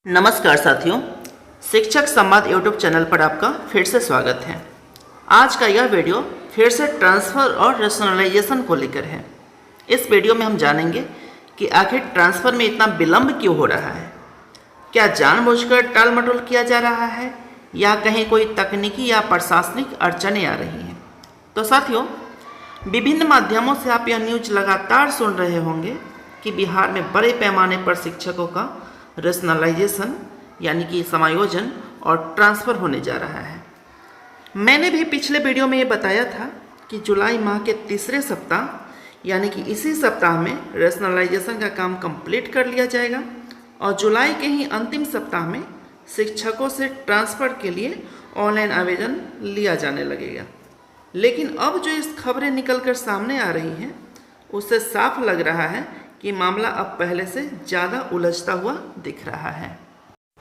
नमस्कार साथियों, शिक्षक संवाद यूट्यूब चैनल पर आपका फिर से स्वागत है। आज का यह वीडियो फिर से ट्रांसफ़र और रैशनलाइजेशन को लेकर है। इस वीडियो में हम जानेंगे कि आखिर ट्रांसफ़र में इतना विलंब क्यों हो रहा है। क्या जानबूझकर टाल मटोल किया जा रहा है या कहीं कोई तकनीकी या प्रशासनिक अड़चनें आ रही हैं। तो साथियों, विभिन्न माध्यमों से आप यह न्यूज लगातार सुन रहे होंगे कि बिहार में बड़े पैमाने पर शिक्षकों का रैशनलाइजेशन यानी कि समायोजन और ट्रांसफ़र होने जा रहा है। मैंने भी पिछले वीडियो में ये बताया था कि जुलाई माह के तीसरे सप्ताह यानी कि इसी सप्ताह में रैशनलाइजेशन का काम कंप्लीट कर लिया जाएगा और जुलाई के ही अंतिम सप्ताह में शिक्षकों से ट्रांसफ़र के लिए ऑनलाइन आवेदन लिया जाने लगेगा। लेकिन अब जो इस खबरें निकल कर सामने आ रही हैं उससे साफ लग रहा है कि मामला अब पहले से ज़्यादा उलझता हुआ दिख रहा है,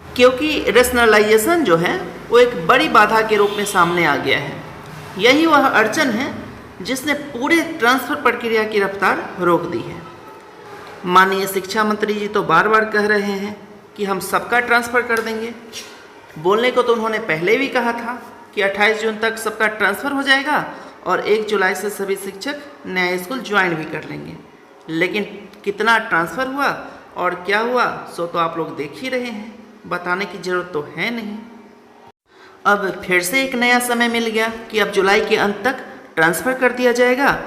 क्योंकि रैशनलाइजेशन जो है वो एक बड़ी बाधा के रूप में सामने आ गया है। यही वह अड़चन है जिसने पूरे ट्रांसफ़र प्रक्रिया की रफ्तार रोक दी है। माननीय शिक्षा मंत्री जी तो बार बार कह रहे हैं कि हम सबका ट्रांसफ़र कर देंगे। बोलने को तो उन्होंने पहले भी कहा था कि 28 जून तक सबका ट्रांसफ़र हो जाएगा और 1 जुलाई से सभी शिक्षक नया स्कूल ज्वाइन भी कर लेंगे। लेकिन कितना ट्रांसफ़र हुआ और क्या हुआ सो तो आप लोग देख ही रहे हैं, बताने की ज़रूरत तो है नहीं। अब फिर से एक नया समय मिल गया कि अब जुलाई के अंत तक ट्रांसफ़र कर दिया जाएगा।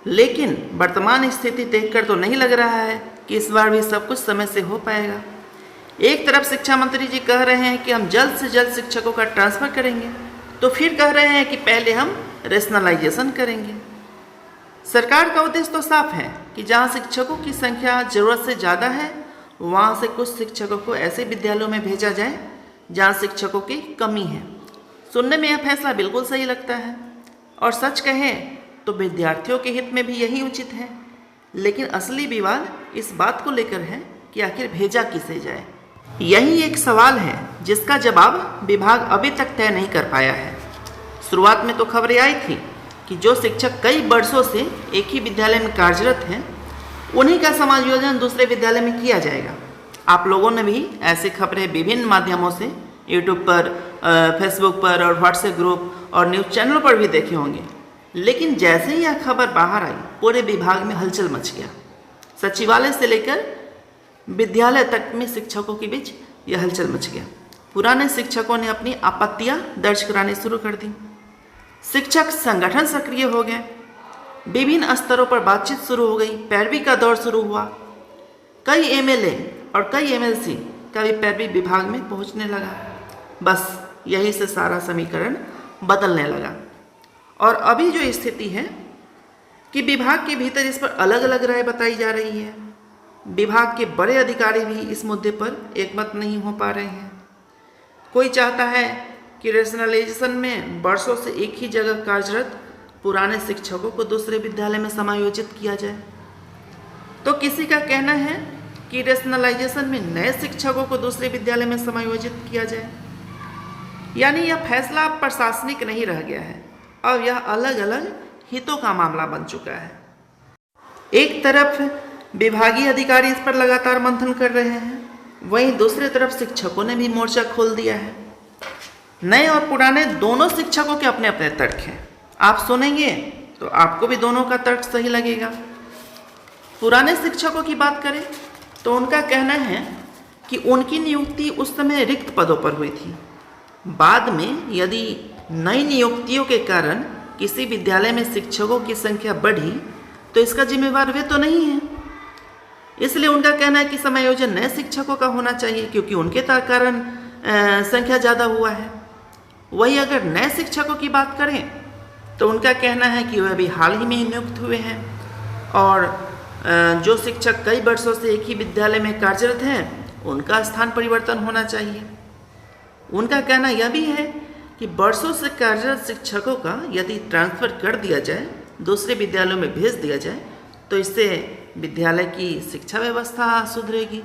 लेकिन वर्तमान स्थिति देखकर तो नहीं लग रहा है कि इस बार भी सब कुछ समय से हो पाएगा। एक तरफ शिक्षा मंत्री जी कह रहे हैं कि हम जल्द से जल्द शिक्षकों का ट्रांसफ़र करेंगे, तो फिर कह रहे हैं कि पहले हम रैशनलाइजेशन करेंगे। सरकार का उद्देश्य तो साफ है कि जहां शिक्षकों की संख्या ज़रूरत से ज़्यादा है वहां से कुछ शिक्षकों को ऐसे विद्यालयों में भेजा जाए जहां शिक्षकों की कमी है। सुनने में यह फैसला बिल्कुल सही लगता है और सच कहें तो विद्यार्थियों के हित में भी यही उचित है। लेकिन असली विवाद इस बात को लेकर है कि आखिर भेजा किसे जाए। यही एक सवाल है जिसका जवाब विभाग अभी तक तय नहीं कर पाया है। शुरुआत में तो खबरें आई थी कि जो शिक्षक कई वर्षों से एक ही विद्यालय में कार्यरत हैं उन्हीं का समायोजन दूसरे विद्यालय में किया जाएगा। आप लोगों ने भी ऐसी खबरें विभिन्न माध्यमों से यूट्यूब पर, फेसबुक पर और व्हाट्सएप ग्रुप और न्यूज़ चैनलों पर भी देखे होंगे। लेकिन जैसे ही यह खबर बाहर आई पूरे विभाग में हलचल मच गया। सचिवालय से लेकर विद्यालय तक में शिक्षकों के बीच यह हलचल मच गया। पुराने शिक्षकों ने अपनी आपत्तियां दर्ज करानी शुरू कर दी। शिक्षक संगठन सक्रिय हो गए। विभिन्न स्तरों पर बातचीत शुरू हो गई। पैरवी का दौर शुरू हुआ। कई एमएलए और कई एमएलसी का भी पैरवी विभाग में पहुंचने लगा। बस यही से सारा समीकरण बदलने लगा और अभी जो स्थिति है कि विभाग के भीतर इस पर अलग अलग राय बताई जा रही है। विभाग के बड़े अधिकारी भी इस मुद्दे पर एकमत नहीं हो पा रहे हैं। कोई चाहता है कि रैशनलाइजेशन में वर्षों से एक ही जगह कार्यरत पुराने शिक्षकों को दूसरे विद्यालय में समायोजित किया जाए, तो किसी का कहना है कि रैशनलाइजेशन में नए शिक्षकों को दूसरे विद्यालय में समायोजित किया जाए। यानी यह फैसला अब प्रशासनिक नहीं रह गया है, अब यह अलग अलग हितों का मामला बन चुका है। एक तरफ विभागीय अधिकारी इस पर लगातार मंथन कर रहे हैं, वहीं दूसरी तरफ शिक्षकों ने भी मोर्चा खोल दिया है। नए और पुराने दोनों शिक्षकों के अपने अपने तर्क हैं। आप सुनेंगे तो आपको भी दोनों का तर्क सही लगेगा। पुराने शिक्षकों की बात करें तो उनका कहना है कि उनकी नियुक्ति उस समय रिक्त पदों पर हुई थी। बाद में यदि नई नियुक्तियों के कारण किसी विद्यालय में शिक्षकों की संख्या बढ़ी तो इसका जिम्मेवार वे तो नहीं है। इसलिए उनका कहना है कि समायोजन नए शिक्षकों का होना चाहिए क्योंकि उनके कारण संख्या ज़्यादा हुआ है। वही अगर नए शिक्षकों की बात करें तो उनका कहना है कि वे अभी हाल ही में नियुक्त हुए हैं और जो शिक्षक कई वर्षों से एक ही विद्यालय में कार्यरत हैं उनका स्थान परिवर्तन होना चाहिए। उनका कहना यह भी है कि वर्षों से कार्यरत शिक्षकों का यदि ट्रांसफ़र कर दिया जाए, दूसरे विद्यालयों में भेज दिया जाए तो इससे विद्यालय की शिक्षा व्यवस्था सुधरेगी।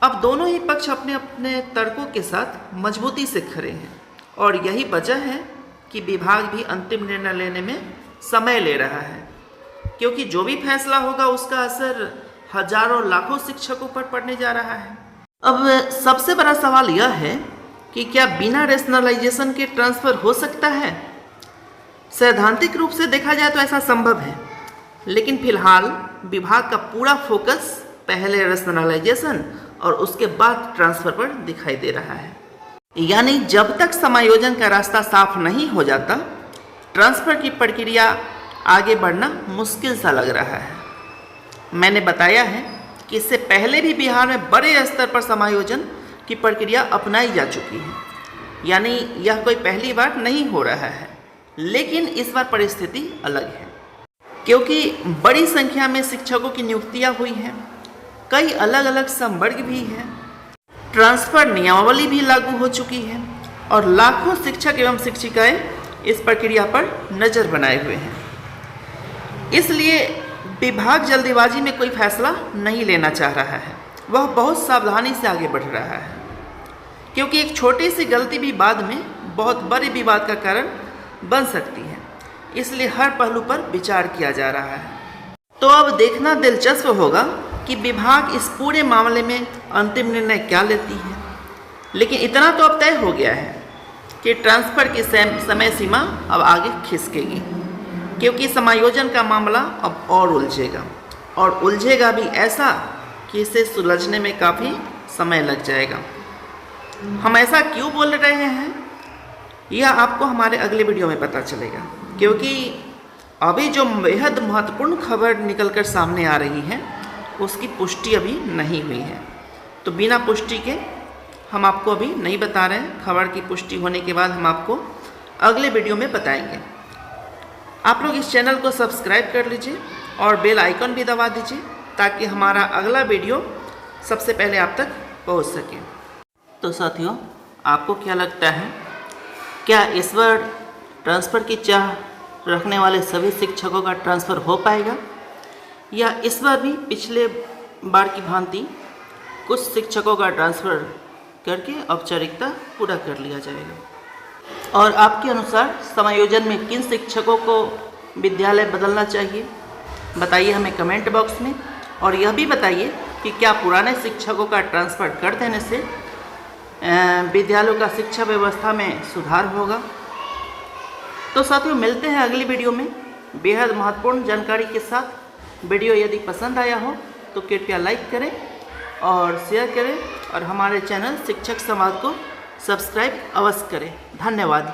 अब दोनों ही पक्ष अपने अपने तर्कों के साथ मजबूती से खड़े हैं और यही वजह है कि विभाग भी अंतिम निर्णय लेने में समय ले रहा है, क्योंकि जो भी फैसला होगा उसका असर हजारों लाखों शिक्षकों पर पड़ने जा रहा है। अब सबसे बड़ा सवाल यह है कि क्या बिना रेशनलाइजेशन के ट्रांसफ़र हो सकता है? सैद्धांतिक रूप से देखा जाए तो ऐसा संभव है, लेकिन फिलहाल विभाग का पूरा फोकस पहले रेशनलाइजेशन और उसके बाद ट्रांसफ़र पर दिखाई दे रहा है। यानी जब तक समायोजन का रास्ता साफ नहीं हो जाता, ट्रांसफ़र की प्रक्रिया आगे बढ़ना मुश्किल सा लग रहा है। मैंने बताया है कि इससे पहले भी बिहार में बड़े स्तर पर समायोजन की प्रक्रिया अपनाई जा चुकी है, यानी यह कोई पहली बार नहीं हो रहा है। लेकिन इस बार परिस्थिति अलग है, क्योंकि बड़ी संख्या में शिक्षकों की नियुक्तियां हुई हैं, कई अलग अलग संवर्ग भी हैं, ट्रांसफ़र नियमावली भी लागू हो चुकी है और लाखों शिक्षक एवं शिक्षिकाएं इस प्रक्रिया पर नज़र बनाए हुए हैं। इसलिए विभाग जल्दीबाजी में कोई फैसला नहीं लेना चाह रहा है, वह बहुत सावधानी से आगे बढ़ रहा है, क्योंकि एक छोटी सी गलती भी बाद में बहुत बड़े विवाद का कारण बन सकती है। इसलिए हर पहलू पर विचार किया जा रहा है। तो अब देखना दिलचस्प होगा कि विभाग इस पूरे मामले में अंतिम निर्णय क्या लेती है। लेकिन इतना तो अब तय हो गया है कि ट्रांसफ़र की समय सीमा अब आगे खिसकेगी, क्योंकि समायोजन का मामला अब और उलझेगा, और उलझेगा भी ऐसा कि इसे सुलझने में काफ़ी समय लग जाएगा। हम ऐसा क्यों बोल रहे हैं, यह आपको हमारे अगले वीडियो में पता चलेगा, क्योंकि अभी जो बेहद महत्वपूर्ण खबर निकलकर सामने आ रही है उसकी पुष्टि अभी नहीं हुई है। तो बिना पुष्टि के हम आपको अभी नहीं बता रहे हैं। खबर की पुष्टि होने के बाद हम आपको अगले वीडियो में बताएंगे। आप लोग इस चैनल को सब्सक्राइब कर लीजिए और बेल आइकन भी दबा दीजिए, ताकि हमारा अगला वीडियो सबसे पहले आप तक पहुंच सके। तो साथियों, आपको क्या लगता है, क्या इस बार ट्रांसफ़र की चाह रखने वाले सभी शिक्षकों का ट्रांसफ़र हो पाएगा, या इस बार भी पिछले बार की भांति कुछ शिक्षकों का ट्रांसफ़र करके औपचारिकता पूरा कर लिया जाएगा? और आपके अनुसार समायोजन में किन शिक्षकों को विद्यालय बदलना चाहिए, बताइए हमें कमेंट बॉक्स में। और यह भी बताइए कि क्या पुराने शिक्षकों का ट्रांसफ़र कर देने से विद्यालयों का शिक्षा व्यवस्था में सुधार होगा? तो साथियों, मिलते हैं अगली वीडियो में बेहद महत्वपूर्ण जानकारी के साथ। वीडियो यदि पसंद आया हो तो कृपया लाइक करें और शेयर करें, और हमारे चैनल शिक्षक संवाद को सब्सक्राइब अवश्य करें। धन्यवाद।